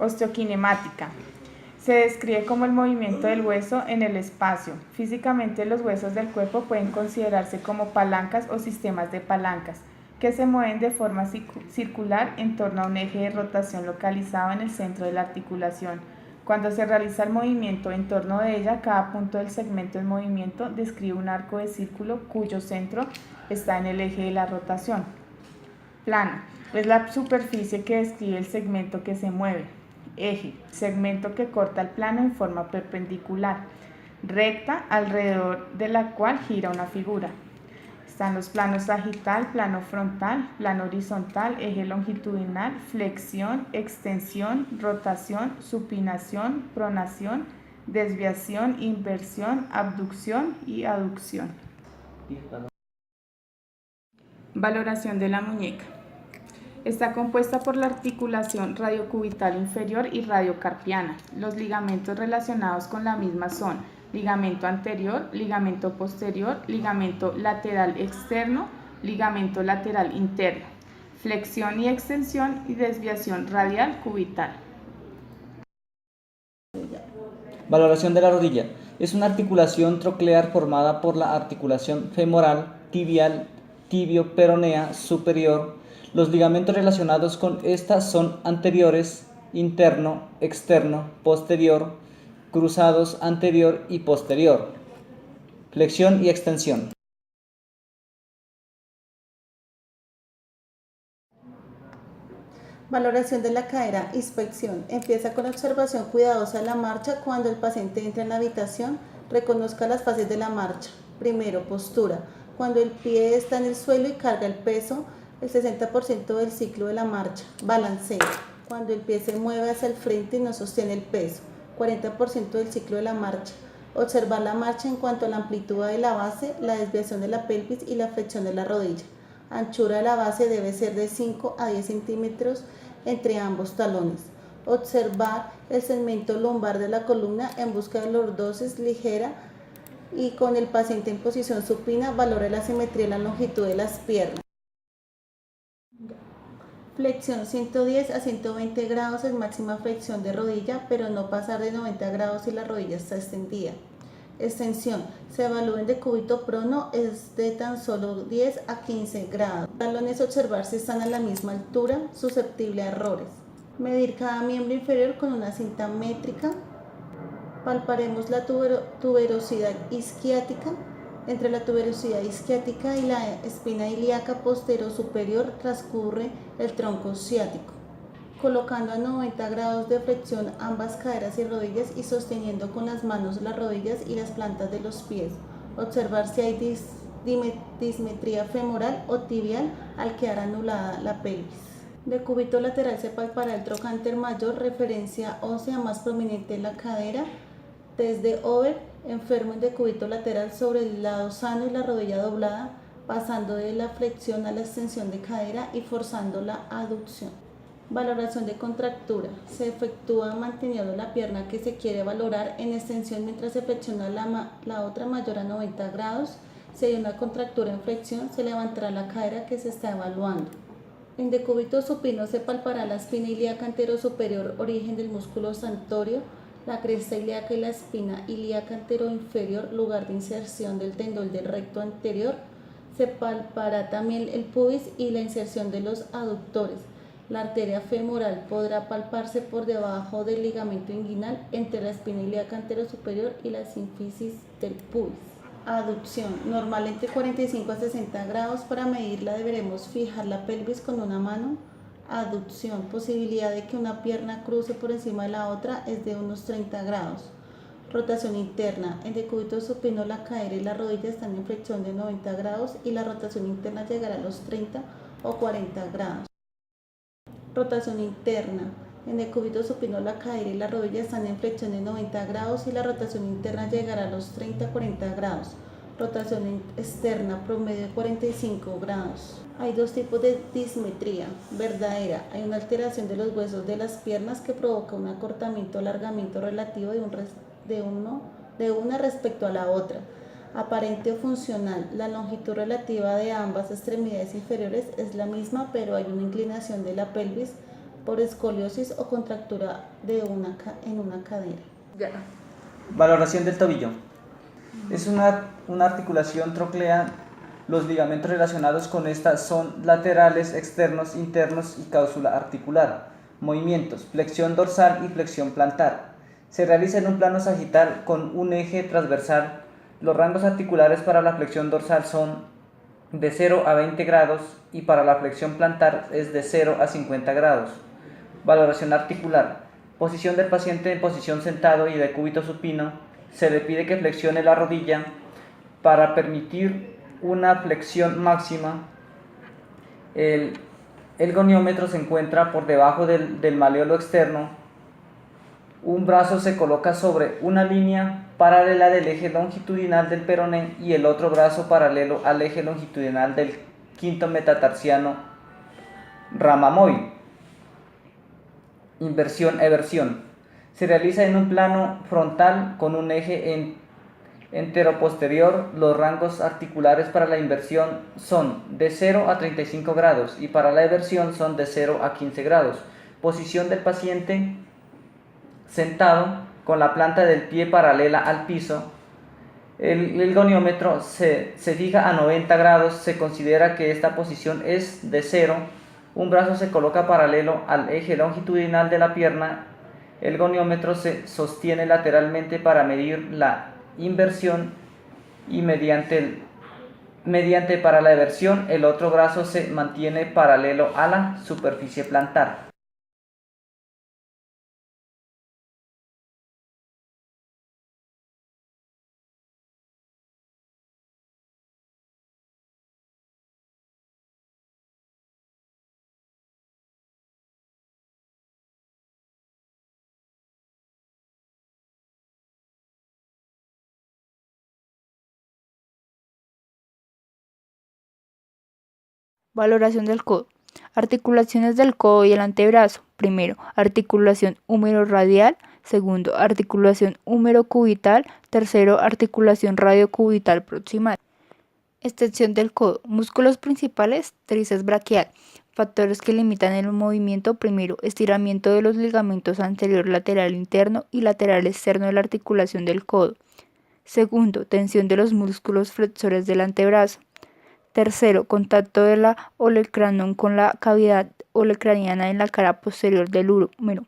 Osteokinemática. Se describe como el movimiento del hueso en el espacio. Físicamente, los huesos del cuerpo pueden considerarse como palancas o sistemas de palancas, que se mueven de forma circular en torno a un eje de rotación localizado en el centro de la articulación. Cuando se realiza el movimiento en torno de ella, cada punto del segmento del movimiento describe un arco de círculo cuyo centro está en el eje de la rotación. Plano es la superficie que describe el segmento que se mueve. Eje, segmento que corta el plano en forma perpendicular, recta, alrededor de la cual gira una figura. Están los planos sagital, plano frontal, plano horizontal, eje longitudinal, flexión, extensión, rotación, supinación, pronación, desviación, inversión, abducción y aducción. Valoración de la muñeca. Está compuesta por la articulación radiocubital inferior y radiocarpiana. Los ligamentos relacionados con la misma son ligamento anterior, ligamento posterior, ligamento lateral externo, ligamento lateral interno, flexión y extensión y desviación radial cubital. Valoración de la rodilla. Es una articulación troclear formada por la articulación femoral, tibial, tibio-peronea superior. Los ligamentos relacionados con esta son anteriores, interno, externo, posterior, cruzados anterior y posterior. Flexión y extensión. Valoración de la cadera, inspección. Empieza con observación cuidadosa de la marcha. Cuando el paciente entra en la habitación, reconozca las fases de la marcha. Primero, postura. Cuando el pie está en el suelo y carga el peso, el 60% del ciclo de la marcha. Balanceo. Cuando el pie se mueve hacia el frente y no sostiene el peso, 40% del ciclo de la marcha. Observar la marcha en cuanto a la amplitud de la base, la desviación de la pelvis y la flexión de la rodilla. Anchura de la base debe ser de 5 a 10 centímetros entre ambos talones. Observar el segmento lumbar de la columna en busca de lordosis ligera y con el paciente en posición supina valore la simetría y la longitud de las piernas. Flexión 110 a 120 grados es máxima flexión de rodilla, pero no pasar de 90 grados si la rodilla está extendida. Extensión. Se evalúa en decúbito prono es de tan solo 10 a 15 grados. Talones observar si están a la misma altura, susceptible a errores. Medir cada miembro inferior con una cinta métrica. Palparemos la tuberosidad isquiática. Entre la tuberosidad isquiática y la espina ilíaca posterior-superior transcurre el tronco ciático. Colocando a 90 grados de flexión ambas caderas y rodillas y sosteniendo con las manos las rodillas y las plantas de los pies. Observar si hay dismetría femoral o tibial al quedar anulada la pelvis. Decúbito lateral se palpará el trocánter mayor, referencia ósea más prominente en la cadera. Test de Over, enfermo en decúbito lateral sobre el lado sano y la rodilla doblada, pasando de la flexión a la extensión de cadera y forzando la aducción. Valoración de contractura. Se efectúa manteniendo la pierna que se quiere valorar en extensión mientras se flexiona la otra mayor a 90 grados. Si hay una contractura en flexión, se levantará la cadera que se está evaluando. En decúbito supino se palpará la espina ilíaca anterosuperior, origen del músculo stantorio, la cresta ilíaca y la espina ilíaca anteroinferior, lugar de inserción del tendón del recto anterior. Se palpará también el pubis y la inserción de los aductores. La arteria femoral podrá palparse por debajo del ligamento inguinal entre la espina ilíaca anterosuperior y la sínfisis del pubis. Aducción. Normal entre 45 a 60 grados. Para medirla deberemos fijar la pelvis con una mano. Aducción. Posibilidad de que una pierna cruce por encima de la otra es de unos 30 grados. Rotación interna. En decúbito supino la cadera y la rodilla están en flexión de 90 grados y la rotación interna llegará a los 30 o 40 grados. Rotación interna. En decúbito supino la cadera y la rodilla están en flexión de 90 grados y la rotación interna llegará a los 30 a 40 grados. Rotación externa promedio de 45 grados. Hay dos tipos de dismetría verdadera. Hay una alteración de los huesos de las piernas que provoca un acortamiento o alargamiento relativo de una respecto a la otra. Aparente o funcional. La longitud relativa de ambas extremidades inferiores es la misma, pero hay una inclinación de la pelvis por escoliosis o contractura en una cadera. Valoración del tobillo. Es una articulación troclea. Los ligamentos relacionados con esta son laterales, externos, internos y cápsula articular. Movimientos: flexión dorsal y flexión plantar. Se realiza en un plano sagital con un eje transversal. Los rangos articulares para la flexión dorsal son de 0 a 20 grados y para la flexión plantar es de 0 a 50 grados. Valoración articular. Posición del paciente en posición sentado y de cúbito supino. Se le pide que flexione la rodilla para permitir una flexión máxima. El goniómetro se encuentra por debajo del malleolo externo. Un brazo se coloca sobre una línea paralela del eje longitudinal del peroné y el otro brazo paralelo al eje longitudinal del quinto metatarsiano ramamoid. Inversión-eversión. Se realiza en un plano frontal con un eje enteroposterior. Los rangos articulares para la inversión son de 0 a 35 grados y para la eversión son de 0 a 15 grados. Posición del paciente sentado con la planta del pie paralela al piso. El goniómetro se fija a 90 grados. Se considera que esta posición es de 0. Un brazo se coloca paralelo al eje longitudinal de la pierna. El goniómetro se sostiene lateralmente para medir la inversión y mediante para la eversión el otro brazo se mantiene paralelo a la superficie plantar. Valoración del codo. Articulaciones del codo y el antebrazo. Primero, articulación húmero-radial. Segundo, articulación húmero-cubital. Tercero, articulación radiocubital proximal. Extensión del codo. Músculos principales, tríceps braquial. Factores que limitan el movimiento. Primero, estiramiento de los ligamentos anterior lateral interno y lateral externo de la articulación del codo. Segundo, tensión de los músculos flexores del antebrazo. Tercero, contacto de la olecranon con la cavidad olecraniana en la cara posterior del húmero.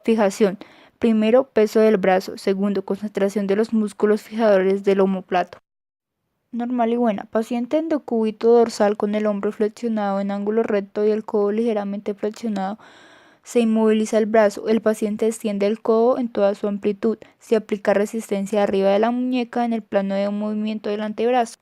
Fijación. Primero, peso del brazo. Segundo, concentración de los músculos fijadores del omóplato. Normal y buena. Paciente en decúbito dorsal con el hombro flexionado en ángulo recto y el codo ligeramente flexionado. Se inmoviliza el brazo. El paciente extiende el codo en toda su amplitud. Se aplica resistencia arriba de la muñeca en el plano de movimiento del antebrazo.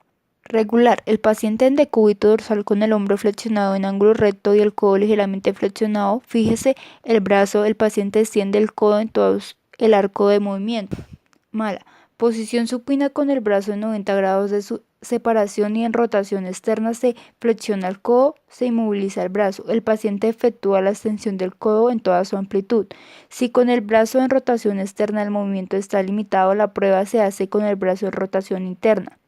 Regular. El paciente en decúbito dorsal con el hombro flexionado en ángulo recto y el codo ligeramente flexionado. Fíjese el brazo. El paciente extiende el codo en todo el arco de movimiento. Mala. Posición supina con el brazo en 90 grados de su separación y en rotación externa se flexiona el codo, se inmoviliza el brazo. El paciente efectúa la extensión del codo en toda su amplitud. Si con el brazo en rotación externa el movimiento está limitado, la prueba se hace con el brazo en rotación interna.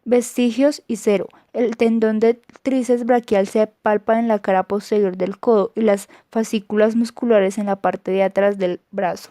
Vestigios y 0. El tendón de tríceps braquial se palpa en la cara posterior del codo y las fascículas musculares en la parte de atrás del brazo.